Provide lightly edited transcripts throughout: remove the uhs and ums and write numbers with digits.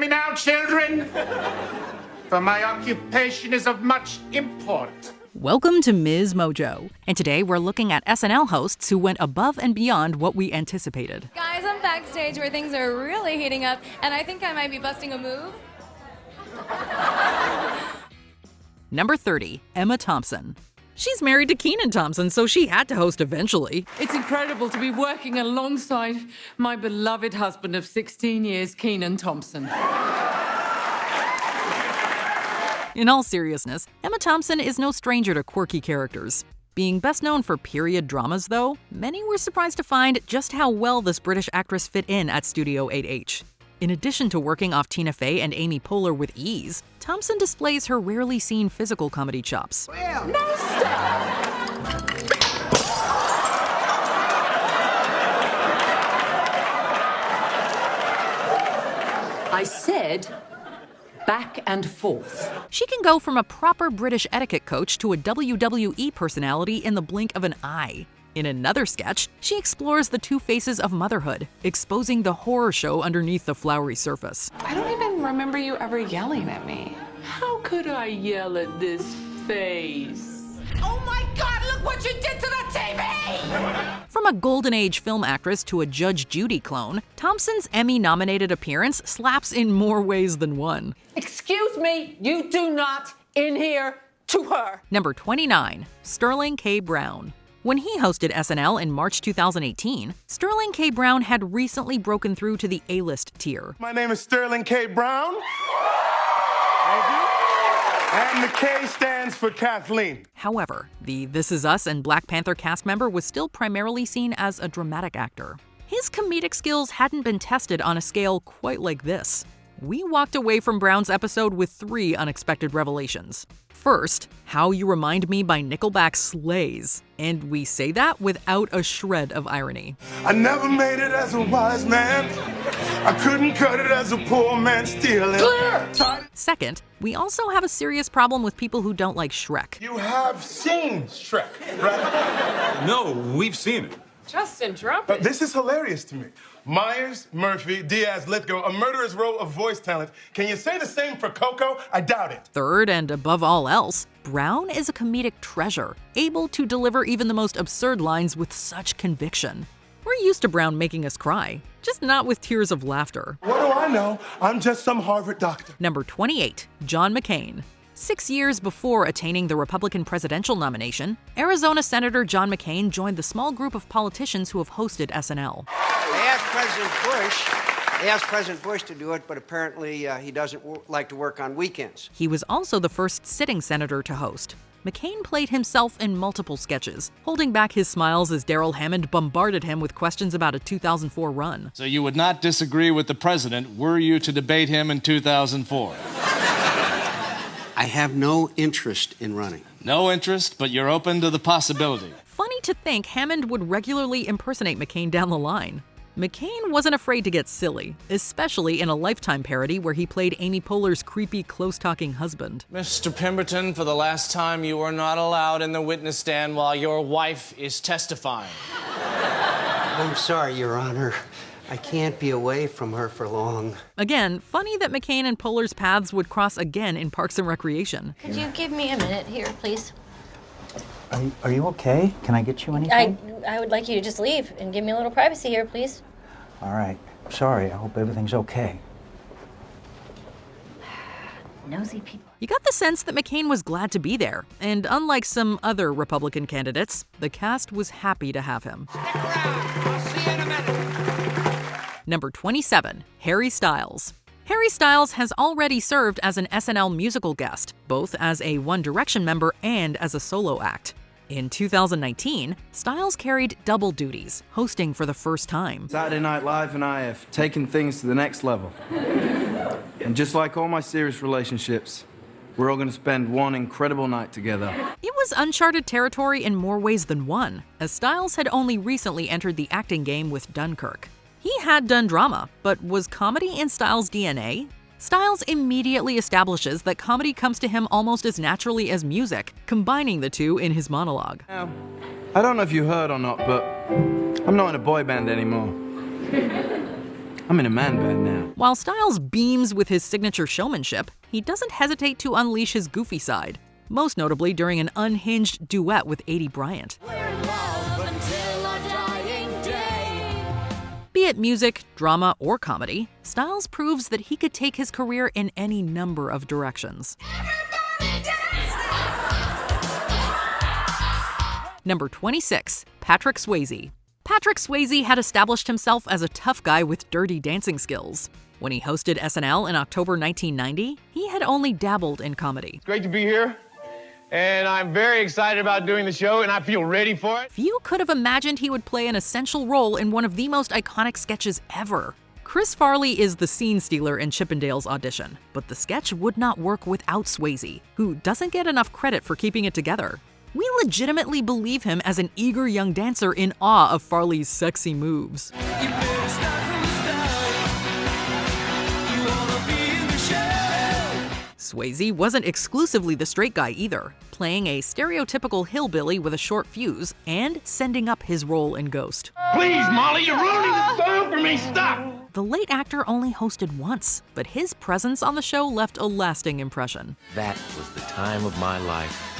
me now, children? For my occupation is of much import. Welcome to MsMojo, and today we're looking at SNL hosts who went above and beyond what we anticipated. Guys, I'm backstage where things are really heating up, and I think I might be busting a move. Number 30, Emma Thompson. She's married to Kenan Thompson, so she had to host eventually. It's incredible to be working alongside my beloved husband of 16 years, Kenan Thompson. In all seriousness, Emma Thompson is no stranger to quirky characters. Being best known for period dramas, though, many were surprised to find just how well this British actress fit in at Studio 8H. In addition to working off Tina Fey and Amy Poehler with ease, Thompson displays her rarely seen physical comedy chops. Well, no stop! I said back and forth. She can go from a proper British etiquette coach to a WWE personality in the blink of an eye. In another sketch, she explores the two faces of motherhood, exposing the horror show underneath the flowery surface. I don't even remember you ever yelling at me. How could I yell at this face? Oh my God, look what you did to the TV! From a Golden Age film actress to a Judge Judy clone, Thompson's Emmy-nominated appearance slaps in more ways than one. Excuse me, you do not in here to her. Number 29, Sterling K. Brown. When he hosted SNL in March 2018, Sterling K. Brown had recently broken through to the A-list tier. My name is Sterling K. Brown. Thank you. And the K stands for Kathleen. However, the This Is Us and Black Panther cast member was still primarily seen as a dramatic actor. His comedic skills hadn't been tested on a scale quite like this. We walked away from Brown's episode with 3 unexpected revelations. First, How You Remind Me by Nickelback slays, and we say that without a shred of irony. I never made it as a wise man. I couldn't cut it as a poor man stealing. Clear! Second, we also have a serious problem with people who don't like Shrek. You have seen Shrek, right? No, we've seen it. Just interrupted. This is hilarious to me. Myers, Murphy, Diaz, Lithgow, a murderer's row of voice talent. Can you say the same for Coco? I doubt it. Third, and above all else, Brown is a comedic treasure, able to deliver even the most absurd lines with such conviction. We're used to Brown making us cry, just not with tears of laughter. What do I know? I'm just some Harvard doctor. Number 28, John McCain. 6 years before attaining the Republican presidential nomination, Arizona Senator John McCain joined the small group of politicians who have hosted SNL. They asked President Bush to do it, but apparently he doesn't like to work on weekends. He was also the first sitting senator to host. McCain played himself in multiple sketches, holding back his smiles as Darrell Hammond bombarded him with questions about a 2004 run. So you would not disagree with the president were you to debate him in 2004? I have no interest in running. No interest, but you're open to the possibility. Funny to think Hammond would regularly impersonate McCain down the line. McCain wasn't afraid to get silly, especially in a Lifetime parody where he played Amy Poehler's creepy, close-talking husband. Mr. Pemberton, for the last time, you are not allowed in the witness stand while your wife is testifying. I'm sorry, Your Honor. I can't be away from her for long. Again, funny that McCain and Poehler's paths would cross again in Parks and Recreation. Could you give me a minute here, please? Are you okay? Can I get you anything? I would like you to just leave and give me a little privacy here, please. All right. Sorry. I hope everything's okay. Nosy people. You got the sense that McCain was glad to be there, and unlike some other Republican candidates, the cast was happy to have him. Stick around. I'll see you in a minute. Number 27, Harry Styles. Harry Styles has already served as an SNL musical guest, both as a One Direction member and as a solo act. In 2019, Styles carried double duties, hosting for the first time. Saturday Night Live and I have taken things to the next level. And just like all my serious relationships, we're all going to spend one incredible night together. It was uncharted territory in more ways than one, as Styles had only recently entered the acting game with Dunkirk. He had done drama, but was comedy in Styles' DNA? Styles immediately establishes that comedy comes to him almost as naturally as music, combining the two in his monologue. Now, I don't know if you heard or not, but I'm not in a boy band anymore. I'm in a man band now. While Styles beams with his signature showmanship, he doesn't hesitate to unleash his goofy side, most notably during an unhinged duet with Aidy Bryant. Be it music, drama, or comedy, Styles proves that he could take his career in any number of directions. Number 26, Patrick Swayze. Patrick Swayze had established himself as a tough guy with dirty dancing skills. When he hosted SNL in October 1990, he had only dabbled in comedy. Great to be here, and I'm very excited about doing the show, and I feel ready for it. Few could have imagined he would play an essential role in one of the most iconic sketches ever. Chris Farley is the scene stealer in Chippendale's audition, but the sketch would not work without Swayze, who doesn't get enough credit for keeping it together. We legitimately believe him as an eager young dancer in awe of Farley's sexy moves. Swayze wasn't exclusively the straight guy either, playing a stereotypical hillbilly with a short fuse and sending up his role in Ghost. Please, Molly, you're ruining the song for me. Stop! The late actor only hosted once, but his presence on the show left a lasting impression. That was the time of my life.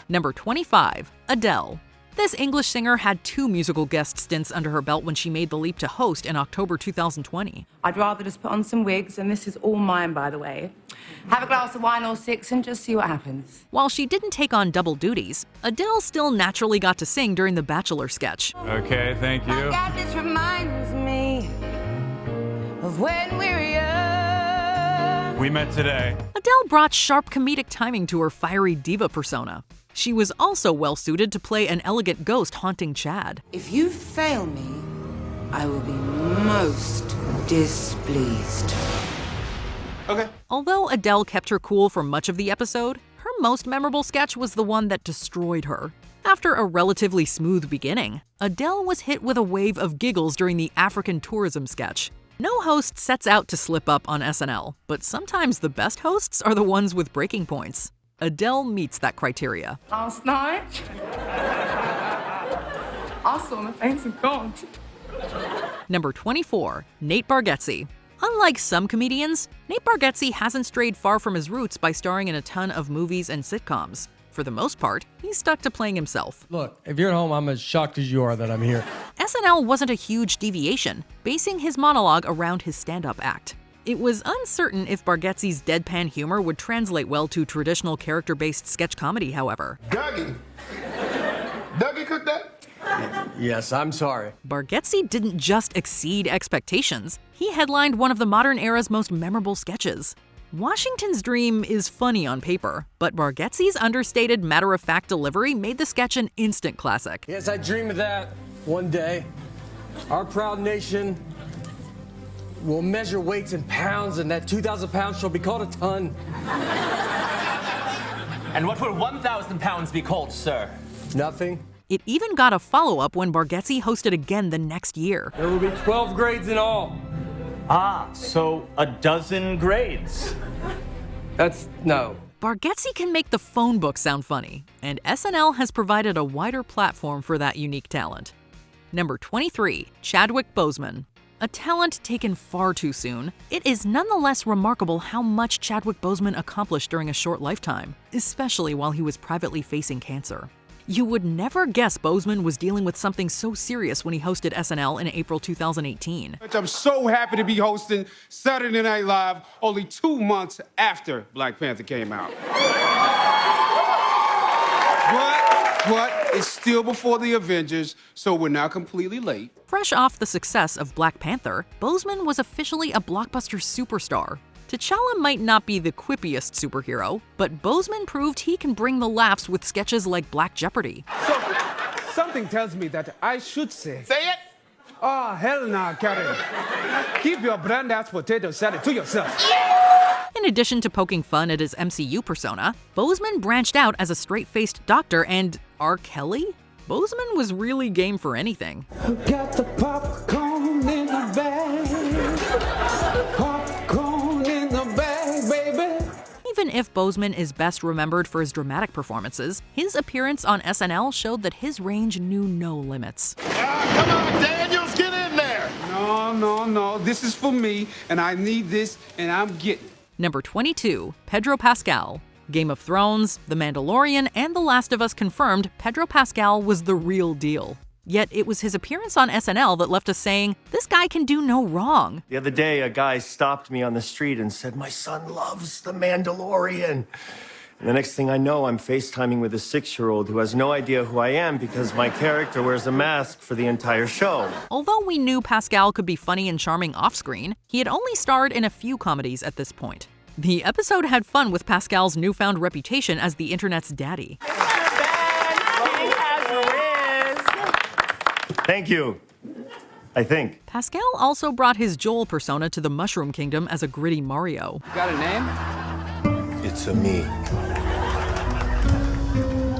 Number 25, Adele. This English singer had 2 musical guest stints under her belt when she made the leap to host in October 2020. I'd rather just put on some wigs, and this is all mine, by the way. Have a glass of wine or 6 and just see what happens. While she didn't take on double duties, Adele still naturally got to sing during the Bachelor sketch. Okay, thank you. My God, this reminds me of when we were young. We met today. Adele brought sharp comedic timing to her fiery diva persona. She was also well-suited to play an elegant ghost haunting Chad. If you fail me, I will be most displeased. Okay. Although Adele kept her cool for much of the episode, her most memorable sketch was the one that destroyed her. After a relatively smooth beginning, Adele was hit with a wave of giggles during the African tourism sketch. No host sets out to slip up on SNL, but sometimes the best hosts are the ones with breaking points. Adele meets that criteria. Last night, I saw the face of God. Number 24, Nate Bargatze. Unlike some comedians, Nate Bargatze hasn't strayed far from his roots by starring in a ton of movies and sitcoms. For the most part, he's stuck to playing himself. Look, if you're at home, I'm as shocked as you are that I'm here. SNL wasn't a huge deviation, basing his monologue around his stand-up act. It was uncertain if Bargatze's deadpan humor would translate well to traditional character-based sketch comedy, however. Dougie cooked that? Yes, I'm sorry. Bargatze didn't just exceed expectations, he headlined one of the modern era's most memorable sketches. Washington's Dream is funny on paper, but Bargatze's understated, matter-of-fact delivery made the sketch an instant classic. Yes, I dream of that one day. Our proud nation will measure weights in pounds, and that 2,000 pounds shall be called a ton. And what will 1,000 pounds be called, sir? Nothing. It even got a follow-up when Bargatze hosted again the next year. There will be 12 grades in all. Ah, so a dozen grades. No. Bargatze can make the phone book sound funny, and SNL has provided a wider platform for that unique talent. Number 23, Chadwick Boseman. A talent taken far too soon, it is nonetheless remarkable how much Chadwick Boseman accomplished during a short lifetime, especially while he was privately facing cancer. You would never guess Boseman was dealing with something so serious when he hosted SNL in April 2018. I'm so happy to be hosting Saturday Night Live only 2 months after Black Panther came out. But it's still before the Avengers, so we're not completely late. Fresh off the success of Black Panther, Boseman was officially a blockbuster superstar. T'Challa might not be the quippiest superhero, but Boseman proved he can bring the laughs with sketches like Black Jeopardy. So, something tells me that I should say... Say it! Oh, hell nah, Karen. Keep your brand-ass potato salad to yourself. In addition to poking fun at his MCU persona, Boseman branched out as a straight-faced doctor and R. Kelly? Boseman was really game for anything. Got the popcorn in the bag. Popcorn in the bag, baby. Even if Boseman is best remembered for his dramatic performances, his appearance on SNL showed that his range knew no limits. Come on, Daniels, get in there! No, no. This is for me, and I need this, and I'm getting it. Number 22, Pedro Pascal. Game of Thrones, The Mandalorian, and The Last of Us confirmed Pedro Pascal was the real deal. Yet it was his appearance on SNL that left us saying, this guy can do no wrong. The other day, a guy stopped me on the street and said, "My son loves The Mandalorian." And the next thing I know, I'm FaceTiming with a 6-year-old who has no idea who I am because my character wears a mask for the entire show. Although we knew Pascal could be funny and charming off-screen, he had only starred in a few comedies at this point. The episode had fun with Pascal's newfound reputation as the internet's daddy. Thank you. I think. Pascal also brought his Joel persona to the Mushroom Kingdom as a gritty Mario. Got a name? It's a me.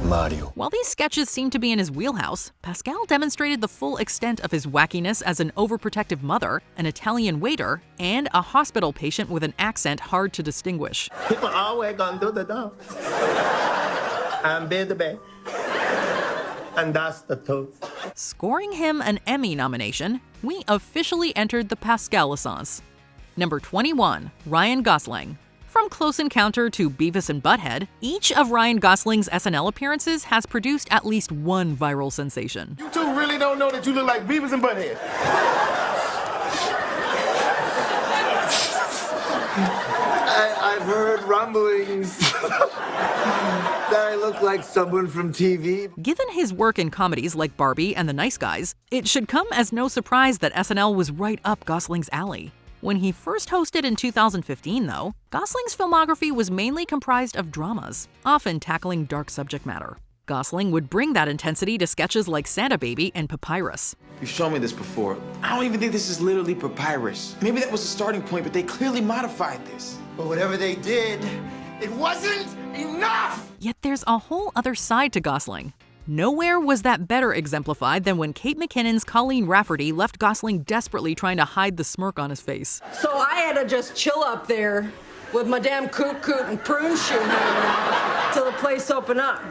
Mario. While these sketches seemed to be in his wheelhouse, Pascal demonstrated the full extent of his wackiness as an overprotective mother, an Italian waiter, and a hospital patient with an accent hard to distinguish. People always gonna do the dance. I'm baby. And that's the truth. Scoring him an Emmy nomination, we officially entered the Pascal-essence. Number 21, Ryan Gosling. From Close Encounter to Beavis and Butthead, each of Ryan Gosling's SNL appearances has produced at least one viral sensation. You two really don't know that you look like Beavis and Butthead. I've heard rumblings that I look like someone from TV. Given his work in comedies like Barbie and The Nice Guys, it should come as no surprise that SNL was right up Gosling's alley. When he first hosted in 2015, though, Gosling's filmography was mainly comprised of dramas, often tackling dark subject matter. Gosling would bring that intensity to sketches like Santa Baby and Papyrus. You've shown me this before. I don't even think this is literally Papyrus. Maybe that was the starting point, but they clearly modified this. But whatever they did, it wasn't enough! Yet there's a whole other side to Gosling. Nowhere was that better exemplified than when Kate McKinnon's Colleen Rafferty left Gosling desperately trying to hide the smirk on his face. So I had to just chill up there with my damn coot and prune shoe hanging out till the place opened up.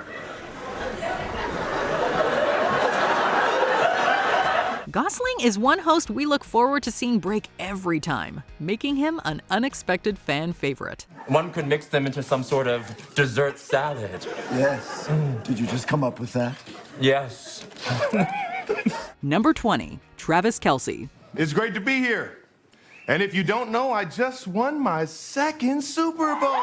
Gosling is one host we look forward to seeing break every time, making him an unexpected fan favorite. One could mix them into some sort of dessert salad. Yes. Did you just come up with that? Yes. Number 20, Travis Kelce. It's great to be here. And if you don't know, I just won my 2nd Super Bowl.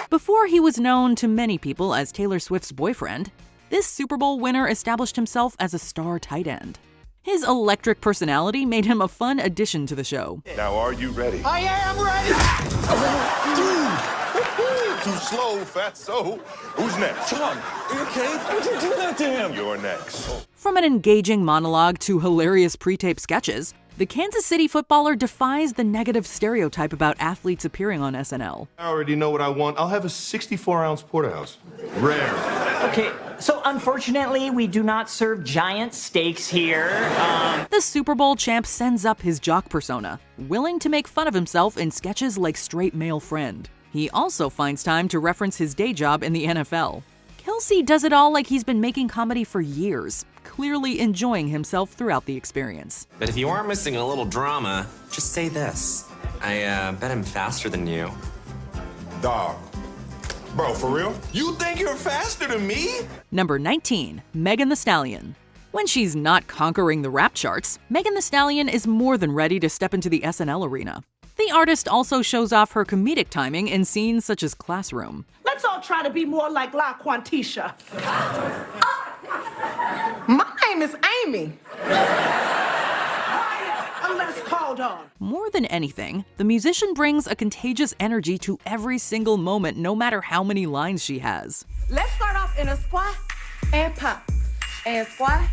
Before he was known to many people as Taylor Swift's boyfriend, this Super Bowl winner established himself as a star tight end. His electric personality made him a fun addition to the show. Now, are you ready? I am ready! Too slow, fatso. Who's next? John, are you okay? Why'd you do that to him? You're next. From an engaging monologue to hilarious pre-tape sketches, the Kansas City footballer defies the negative stereotype about athletes appearing on SNL. I already know what I want. I'll have a 64-ounce porterhouse. Rare. Okay, so unfortunately, we do not serve giant steaks here. The Super Bowl champ sends up his jock persona, willing to make fun of himself in sketches like Straight Male Friend. He also finds time to reference his day job in the NFL. Kelce does it all like he's been making comedy for years, clearly enjoying himself throughout the experience. But if you are missing a little drama, just say this. I bet I'm faster than you. Dog. Bro, for real? You think you're faster than me? Number 19, Megan Thee Stallion. When she's not conquering the rap charts, Megan Thee Stallion is more than ready to step into the SNL arena. The artist also shows off her comedic timing in scenes such as Classroom. Let's all try to be more like La Quantisha. My name is Amy. Unless called on. More than anything, the musician brings a contagious energy to every single moment, no matter how many lines she has. Let's start off in a squat and pop. And squat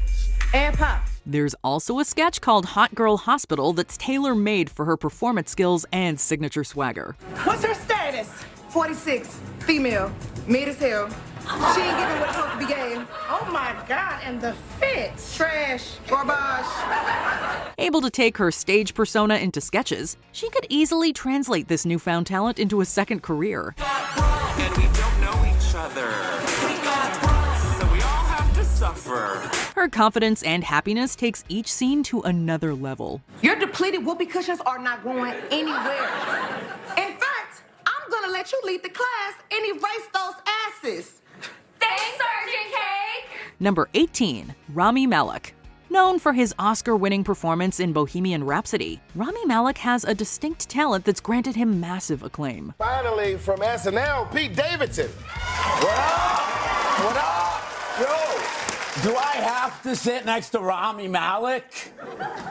and pop. There's also a sketch called Hot Girl Hospital that's tailor-made for her performance skills and signature swagger. What's her status? 46, female, mid as hell. She ain't giving what it's supposed to be gave. Oh my God, and the fit. Trash, garbage. Able to take her stage persona into sketches, she could easily translate this newfound talent into a second career. And we don't know each other. So we all have to suffer. Her Her confidence and happiness takes each scene to another level. Your depleted whoopee cushions are not going anywhere. In fact, I'm gonna let you lead the class and erase those asses. Thanks, Sergeant Cake! Number 18, Rami Malek. Known for his Oscar-winning performance in Bohemian Rhapsody, Rami Malek has a distinct talent that's granted him massive acclaim. Finally, from SNL, Pete Davidson. What up? What up? Yo, do I have to sit next to Rami Malek?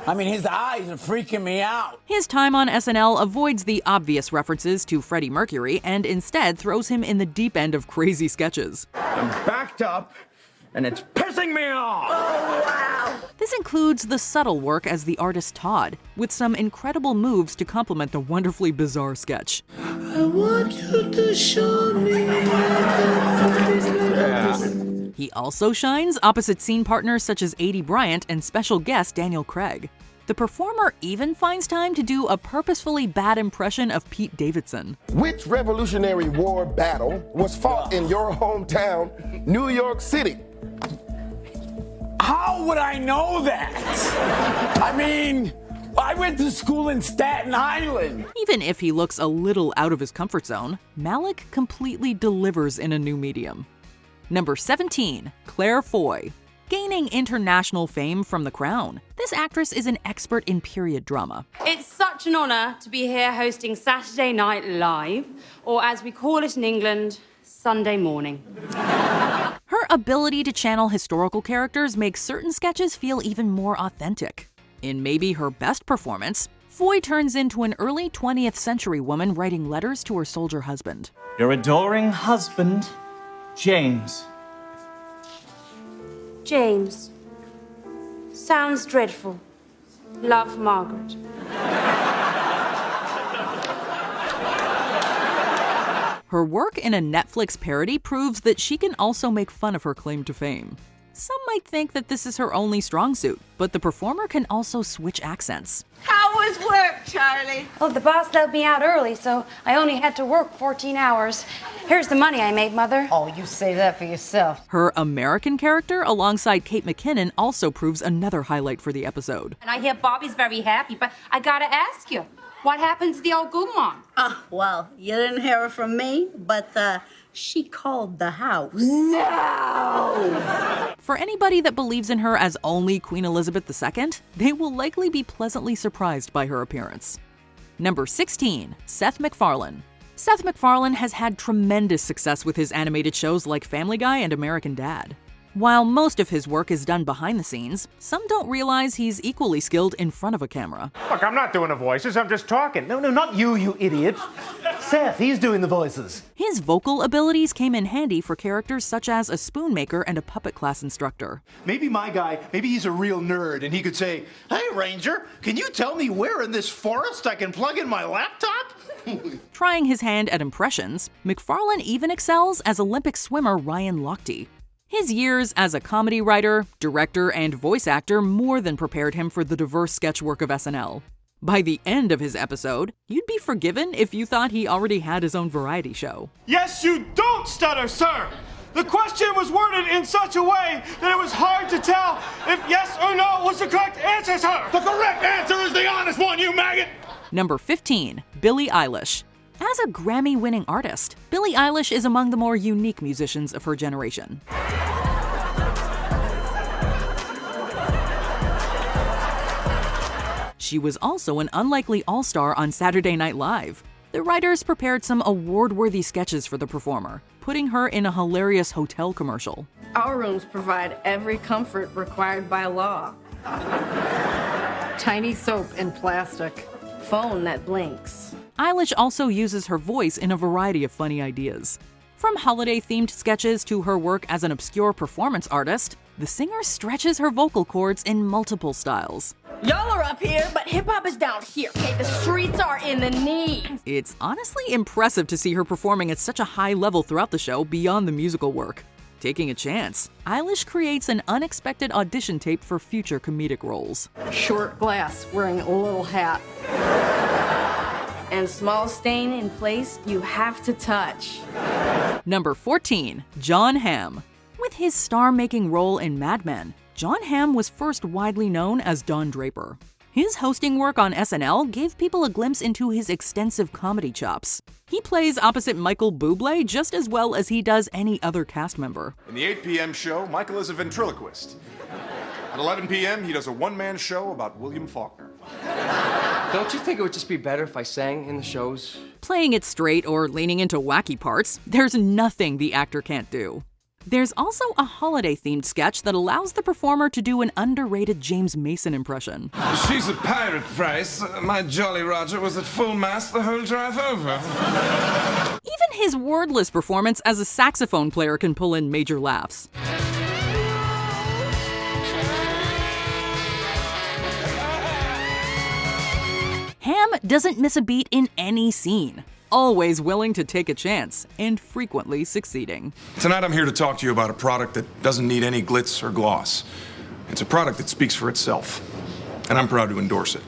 I mean, his eyes are freaking me out. His time on SNL avoids the obvious references to Freddie Mercury and instead throws him in the deep end of crazy sketches. I'm backed up, and it's pissing me off. Oh, wow. This includes the subtle work as the artist Todd, with some incredible moves to complement the wonderfully bizarre sketch. I want you to show me He also shines opposite scene partners such as Adie Bryant and special guest Daniel Craig. The performer even finds time to do a purposefully bad impression of Pete Davidson. Which Revolutionary War battle was fought in your hometown, New York City? How would I know that? I mean, I went to school in Staten Island. Even if he looks a little out of his comfort zone, Malek completely delivers in a new medium. Number 17, Claire Foy. Gaining international fame from The Crown, this actress is an expert in period drama. It's such an honour to be here hosting Saturday Night Live, or as we call it in England, Sunday morning. Her ability to channel historical characters makes certain sketches feel even more authentic. In maybe her best performance, Foy turns into an early 20th century woman writing letters to her soldier husband. Your adoring husband, James. James. Sounds dreadful. Love, Margaret. Her work in a Netflix parody proves that she can also make fun of her claim to fame. Some might think that this is her only strong suit, but the performer can also switch accents. How was work, Charlie? Oh, the boss let me out early, so I only had to work 14 hours. Here's the money I made, Mother. Oh, you save that for yourself. Her American character alongside Kate McKinnon also proves another highlight for the episode. And I hear Bobby's very happy, but I gotta ask you, what happened to the old good one? Well, you didn't hear it from me, but she called the house. No! For anybody that believes in her as only Queen Elizabeth II, they will likely be pleasantly surprised by her appearance. Number 16, Seth MacFarlane. Seth MacFarlane has had tremendous success with his animated shows like Family Guy and American Dad. While most of his work is done behind the scenes, some don't realize he's equally skilled in front of a camera. Look, I'm not doing the voices, I'm just talking. No, not you, you idiot. Seth, he's doing the voices. His vocal abilities came in handy for characters such as a spoon maker and a puppet class instructor. Maybe my guy, maybe he's a real nerd and he could say, "Hey, Ranger, can you tell me where in this forest I can plug in my laptop?" Trying his hand at impressions, MacFarlane even excels as Olympic swimmer Ryan Lochte. His years as a comedy writer, director, and voice actor more than prepared him for the diverse sketch work of SNL. By the end of his episode, you'd be forgiven if you thought he already had his own variety show. Yes, you don't stutter, sir! The question was worded in such a way that it was hard to tell if yes or no was the correct answer, sir! The correct answer is the honest one, you maggot! Number 15, Billie Eilish. As a Grammy-winning artist, Billie Eilish is among the more unique musicians of her generation. She was also an unlikely all-star on Saturday Night Live. The writers prepared some award-worthy sketches for the performer, putting her in a hilarious hotel commercial. Our rooms provide every comfort required by law. Tiny soap in plastic. Phone that blinks. Eilish also uses her voice in a variety of funny ideas. From holiday-themed sketches to her work as an obscure performance artist, the singer stretches her vocal cords in multiple styles. Y'all are up here, but hip-hop is down here, okay? The streets are in the knee. It's honestly impressive to see her performing at such a high level throughout the show beyond the musical work. Taking a chance, Eilish creates an unexpected audition tape for future comedic roles. Short glass wearing a little hat. And small stain in place you have to touch. Number 14, Jon Hamm. With his star-making role in Mad Men, Jon Hamm was first widely known as Don Draper. His hosting work on SNL gave people a glimpse into his extensive comedy chops. He plays opposite Michael Bublé just as well as he does any other cast member. In the 8 p.m. show, Michael is a ventriloquist. At 11 p.m., he does a one-man show about William Faulkner. Don't you think it would just be better if I sang in the shows? Playing it straight or leaning into wacky parts, there's nothing the actor can't do. There's also a holiday-themed sketch that allows the performer to do an underrated James Mason impression. She's a pirate, Price. My Jolly Roger was at full mast the whole drive over. Even his wordless performance as a saxophone player can pull in major laughs. Hamm doesn't miss a beat in any scene. Always willing to take a chance, and frequently succeeding. Tonight I'm here to talk to you about a product that doesn't need any glitz or gloss. It's a product that speaks for itself, and I'm proud to endorse it.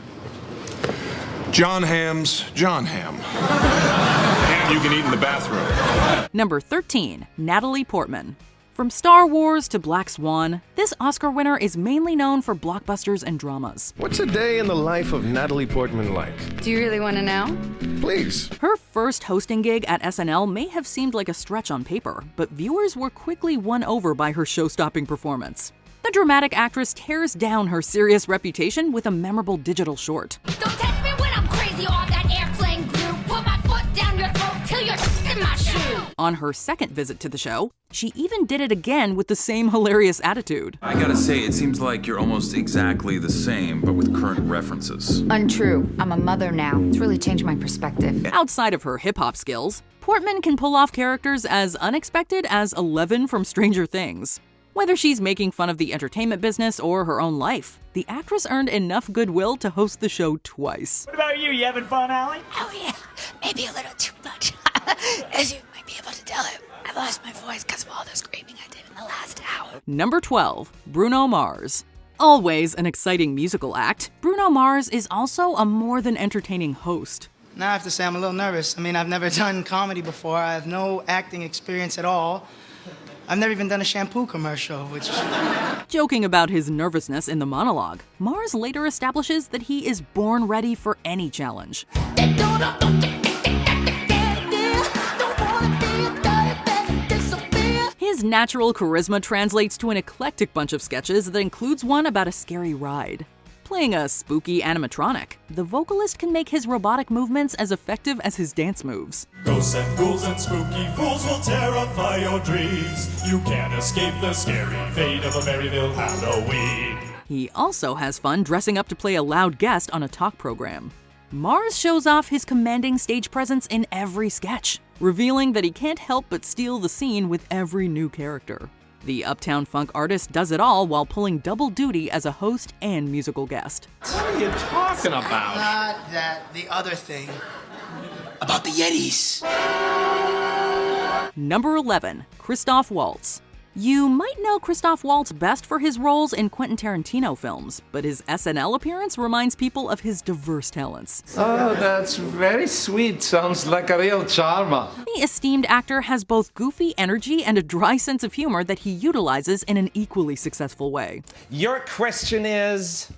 Jon Hamm's Jon Hamm. Ham you can eat in the bathroom. Number 13, Natalie Portman. From Star Wars to Black Swan, this Oscar winner is mainly known for blockbusters and dramas. What's a day in the life of Natalie Portman like? Do you really want to know? Please. Her first hosting gig at SNL may have seemed like a stretch on paper, but viewers were quickly won over by her show-stopping performance. The dramatic actress tears down her serious reputation with a memorable digital short. Don't test me when I'm crazy on that airplane glue. Put my foot down your throat till you're in my shoe. On her second visit to the show, she even did it again with the same hilarious attitude. I gotta say, it seems like you're almost exactly the same, but with current references. Untrue. I'm a mother now. It's really changed my perspective. Outside of her hip-hop skills, Portman can pull off characters as unexpected as Eleven from Stranger Things. Whether she's making fun of the entertainment business or her own life, the actress earned enough goodwill to host the show twice. What about you? You having fun, Allie? Oh yeah, maybe a little too much. As you might be able to tell, I lost my voice because of all the screaming I did in the last hour. Number 12, Bruno Mars. Always an exciting musical act, Bruno Mars is also a more than entertaining host. Now I have to say I'm a little nervous. I mean, I've never done comedy before. I have no acting experience at all. I've never even done a shampoo commercial, which... Joking about his nervousness in the monologue, Mars later establishes that he is born ready for any challenge. His natural charisma translates to an eclectic bunch of sketches that includes one about a scary ride. Playing a spooky animatronic, the vocalist can make his robotic movements as effective as his dance moves. Ghosts and ghouls and spooky fools will terrify your dreams. You can't escape the scary fate of a Maryville Halloween. He also has fun dressing up to play a loud guest on a talk program. Mars shows off his commanding stage presence in every sketch, revealing that he can't help but steal the scene with every new character. The Uptown Funk artist does it all while pulling double duty as a host and musical guest. What are you talking about? Not that, the other thing. About the Yetis. Number 11, Christoph Waltz. You might know Christoph Waltz best for his roles in Quentin Tarantino films, but his SNL appearance reminds people of his diverse talents. Oh, that's very sweet. Sounds like a real charmer. The esteemed actor has both goofy energy and a dry sense of humor that he utilizes in an equally successful way. Your question is,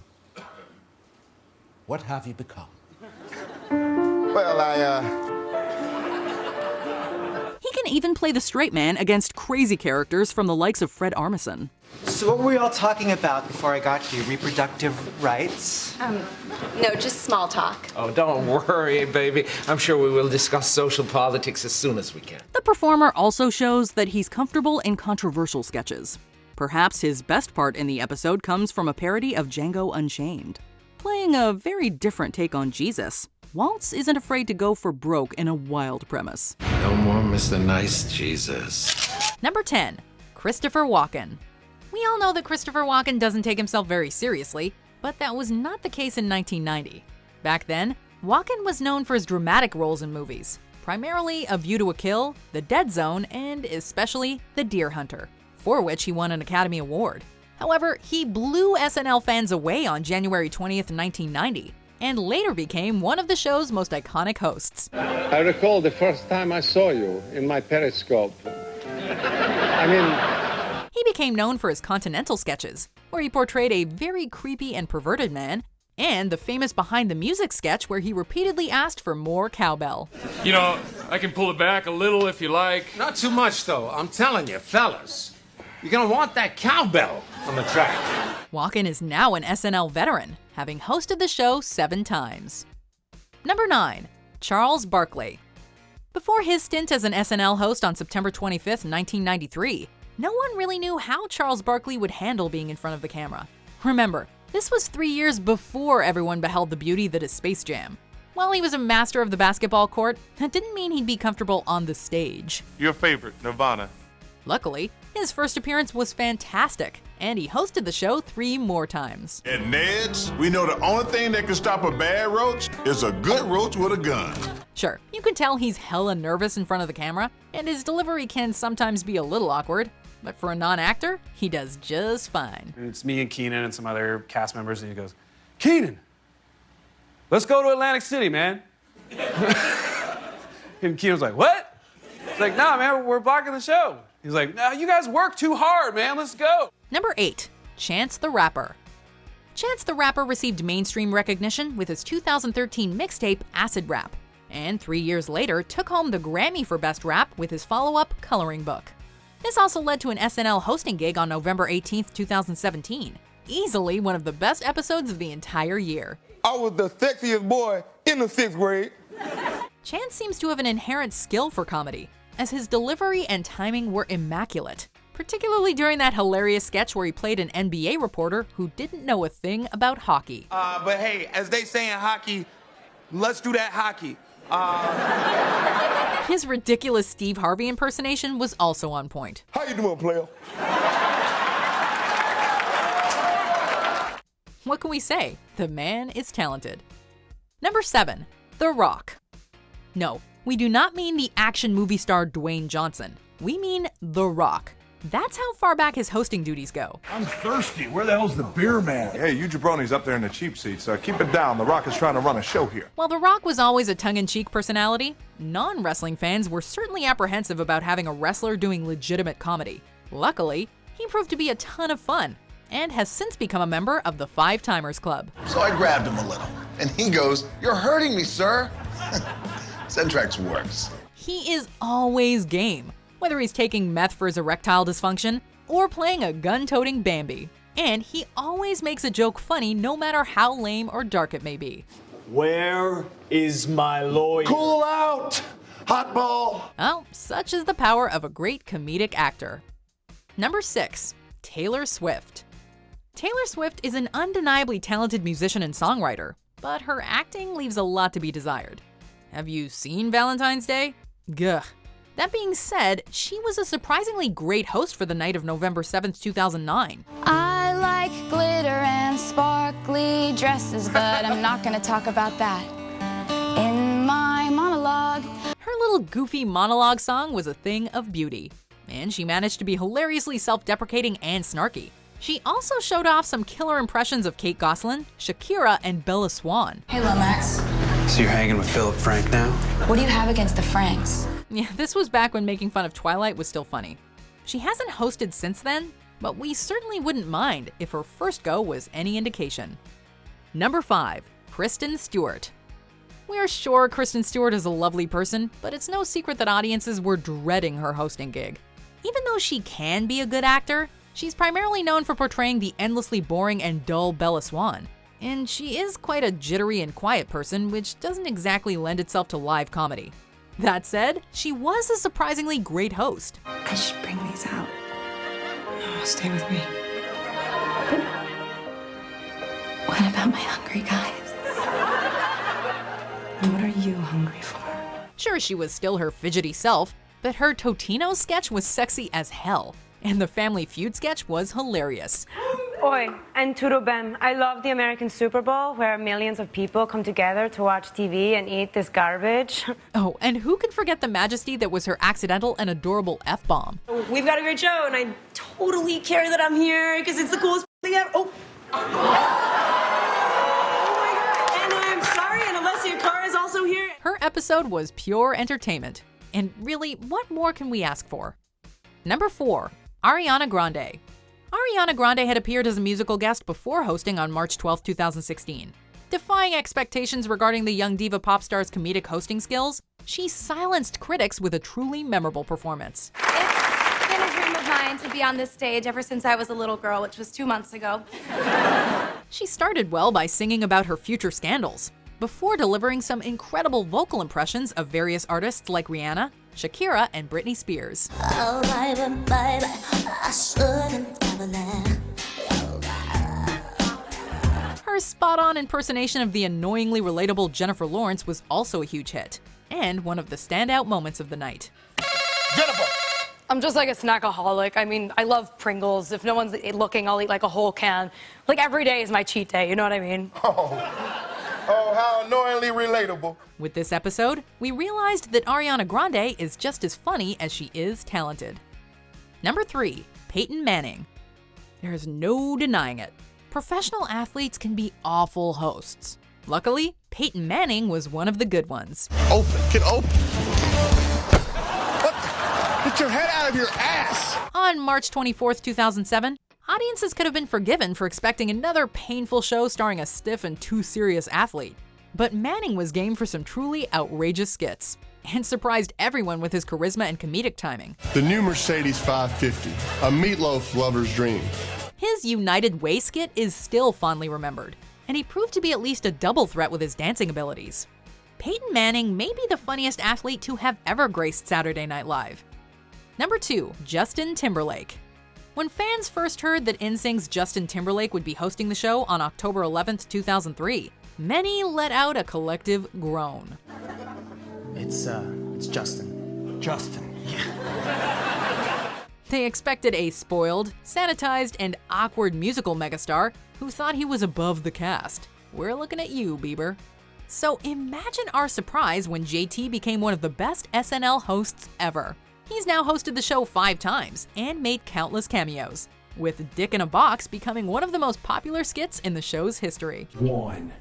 what have you become? Well, He can even play the straight man against crazy characters from the likes of Fred Armisen. So what were we all talking about before I got here? Reproductive rights? No, just small talk. Oh, don't worry, baby. I'm sure we will discuss social politics as soon as we can. The performer also shows that he's comfortable in controversial sketches. Perhaps his best part in the episode comes from a parody of Django Unchained. Playing a very different take on Jesus, Waltz isn't afraid to go for broke in a wild premise. No more Mr. Nice Jesus. Number 10, Christopher Walken. We all know that Christopher Walken doesn't take himself very seriously, but that was not the case in 1990. Back then, Walken was known for his dramatic roles in movies, primarily A View to a Kill, The Dead Zone, and especially The Deer Hunter, for which he won an Academy Award. However, he blew SNL fans away on January 20th, 1990, and later became one of the show's most iconic hosts. I recall the first time I saw you in my Periscope. I mean... He became known for his Continental sketches, where he portrayed a very creepy and perverted man, and the famous Behind the Music sketch where he repeatedly asked for more cowbell. You know, I can pull it back a little if you like. Not too much, though. I'm telling you, fellas. You're gonna want that cowbell on the track. Walken is now an SNL veteran, having hosted the show 7 times. Number 9. Charles Barkley. Before his stint as an SNL host on September 25th, 1993, no one really knew how Charles Barkley would handle being in front of the camera. Remember, this was 3 years before everyone beheld the beauty that is Space Jam. While he was a master of the basketball court, that didn't mean he'd be comfortable on the stage. Your favorite, Nirvana. Luckily, his first appearance was fantastic, and he hosted the show 3 more times. At Ned's, we know the only thing that can stop a bad roach is a good roach with a gun. Sure, you can tell he's hella nervous in front of the camera, and his delivery can sometimes be a little awkward, but for a non-actor, he does just fine. And it's me and Keenan and some other cast members, and he goes, "Keenan, let's go to Atlantic City, man." And Keenan's like, "What?" It's like, "Nah, man, we're blocking the show." He's like, "No, you guys work too hard, man. Let's go." Number 8. Chance the Rapper. Chance the Rapper received mainstream recognition with his 2013 mixtape Acid Rap, and 3 years later took home the Grammy for Best Rap with his follow-up Coloring Book. This also led to an SNL hosting gig on November 18th, 2017. Easily one of the best episodes of the entire year. I was the sexiest boy in the 6th grade. Chance seems to have an inherent skill for comedy, as his delivery and timing were immaculate, particularly during that hilarious sketch where he played an NBA reporter who didn't know a thing about hockey. But hey, as they say in hockey, let's do that hockey. His ridiculous Steve Harvey impersonation was also on point. How you doing, player? What can we say? The man is talented. Number 7. The Rock. No, we do not mean the action movie star Dwayne Johnson. We mean The Rock. That's how far back his hosting duties go. I'm thirsty. Where the hell's the beer man? Hey, you jabronis up there in the cheap seats. Keep it down. The Rock is trying to run a show here. While The Rock was always a tongue-in-cheek personality, non-wrestling fans were certainly apprehensive about having a wrestler doing legitimate comedy. Luckily, he proved to be a ton of fun, and has since become a member of the Five Timers Club. So I grabbed him a little, and he goes, "You're hurting me, sir." Centrex works. He is always game, whether he's taking meth for his erectile dysfunction or playing a gun-toting Bambi. And he always makes a joke funny no matter how lame or dark it may be. Where is my lawyer? Cool out, hot ball. Well, such is the power of a great comedic actor. Number 6. Taylor Swift. Taylor Swift is an undeniably talented musician and songwriter, but her acting leaves a lot to be desired. Have you seen Valentine's Day? Gugh. That being said, she was a surprisingly great host for the night of November 7th, 2009. I like glitter and sparkly dresses, but I'm not gonna talk about that in my monologue. Her little goofy monologue song was a thing of beauty, and she managed to be hilariously self-deprecating and snarky. She also showed off some killer impressions of Kate Gosling, Shakira, and Bella Swan. Hey, Lomax. So you're hanging with Philip Frank now? What do you have against the Franks? Yeah, this was back when making fun of Twilight was still funny. She hasn't hosted since then, but we certainly wouldn't mind if her first go was any indication. Number 5. Kristen Stewart. We're sure Kristen Stewart is a lovely person, but it's no secret that audiences were dreading her hosting gig. Even though she can be a good actor, she's primarily known for portraying the endlessly boring and dull Bella Swan. And she is quite a jittery and quiet person, which doesn't exactly lend itself to live comedy. That said, she was a surprisingly great host. I should bring these out. Oh, stay with me. What about my hungry guys? And what are you hungry for? Sure, she was still her fidgety self, but her Totino sketch was sexy as hell, and the Family Feud sketch was hilarious. Oi, and Turo Bem, I love the American Super Bowl where millions of people come together to watch TV and eat this garbage. Oh, and who could forget the majesty that was her accidental and adorable F-bomb? We've got a great show, and I totally care that I'm here because it's the coolest thing ever. Oh. Oh my God, and I'm sorry, and Alessia Carr is also here. Her episode was pure entertainment. And really, what more can we ask for? Number 4. Ariana Grande. Ariana Grande had appeared as a musical guest before hosting on March 12, 2016. Defying expectations regarding the young diva pop star's comedic hosting skills, she silenced critics with a truly memorable performance. It's been a dream of mine to be on this stage ever since I was a little girl, which was 2 months ago. She started well by singing about her future scandals, before delivering some incredible vocal impressions of various artists like Rihanna, Shakira, and Britney Spears. Oh, baby, baby, I shouldn't ever let. Her spot-on impersonation of the annoyingly relatable Jennifer Lawrence was also a huge hit, and one of the standout moments of the night. Jennifer! I'm just like a snackaholic. I mean, I love Pringles. If no one's looking, I'll eat like a whole can. Like every day is my cheat day, you know what I mean? Oh, how annoyingly relatable. With this episode, we realized that Ariana Grande is just as funny as she is talented. Number 3, Peyton Manning. There's no denying it. Professional athletes can be awful hosts. Luckily, Peyton Manning was one of the good ones. Open, get open. What? Get your head out of your ass. On March 24, 2007, audiences could have been forgiven for expecting another painful show starring a stiff and too serious athlete. But Manning was game for some truly outrageous skits, and surprised everyone with his charisma and comedic timing. The new Mercedes 550, a meatloaf lover's dream. His United Way skit is still fondly remembered, and he proved to be at least a double threat with his dancing abilities. Peyton Manning may be the funniest athlete to have ever graced Saturday Night Live. Number 2, Justin Timberlake. When fans first heard that NSYNC's Justin Timberlake would be hosting the show on October 11, 2003, many let out a collective groan. It's Justin. Justin. They expected a spoiled, sanitized, and awkward musical megastar who thought he was above the cast. We're looking at you, Bieber. So imagine our surprise when JT became one of the best SNL hosts ever. He's now hosted the show 5 times and made countless cameos, with Dick in a Box becoming one of the most popular skits in the show's history. 1.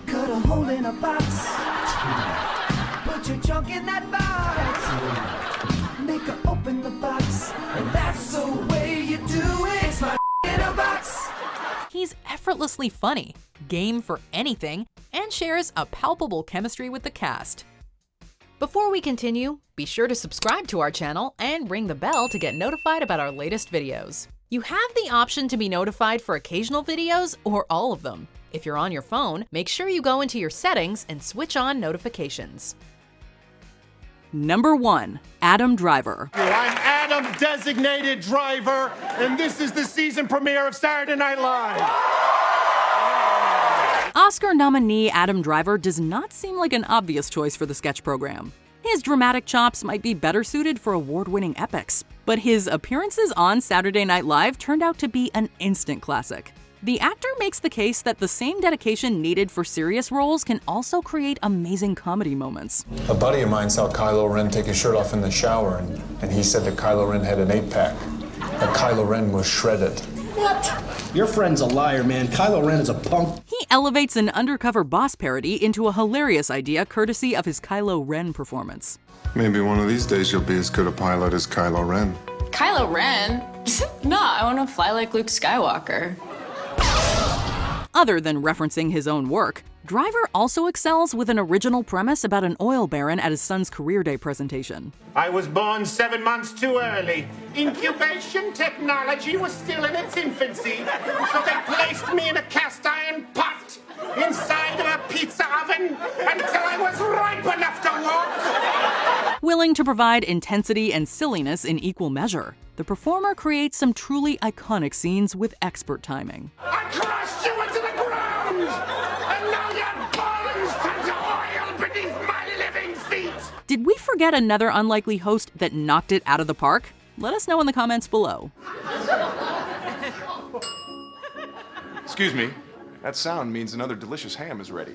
Cut a hole in a box. Put your junk in that box. Make her open the box. And that's the way you do it. It's my in a box. He's effortlessly funny, game for anything, and shares a palpable chemistry with the cast. Before we continue, be sure to subscribe to our channel and ring the bell to get notified about our latest videos. You have the option to be notified for occasional videos or all of them. If you're on your phone, make sure you go into your settings and switch on notifications. Number 1, Adam Driver. I'm Adam Designated Driver, and this is the season premiere of Saturday Night Live. Oscar nominee Adam Driver does not seem like an obvious choice for the sketch program. His dramatic chops might be better suited for award-winning epics, but his appearances on Saturday Night Live turned out to be an instant classic. The actor makes the case that the same dedication needed for serious roles can also create amazing comedy moments. A buddy of mine saw Kylo Ren take his shirt off in the shower, and he said that Kylo Ren had an 8-pack. That Kylo Ren was shredded. What? Your friend's a liar, man. Kylo Ren is a punk. He elevates an undercover boss parody into a hilarious idea courtesy of his Kylo Ren performance. Maybe one of these days you'll be as good a pilot as Kylo Ren. Kylo Ren? Nah, I want to fly like Luke Skywalker. Other than referencing his own work, Driver also excels with an original premise about an oil baron at his son's career day presentation. I was born 7 months too early. Incubation technology was still in its infancy, so they placed me in a cast iron pot inside of a pizza oven until I was ripe enough to walk. Willing to provide intensity and silliness in equal measure, the performer creates some truly iconic scenes with expert timing. I crushed you into the ground, and now your bones turn to oil beneath my living feet. Did we forget another unlikely host that knocked it out of the park? Let us know in the comments below. Excuse me, that sound means another delicious ham is ready.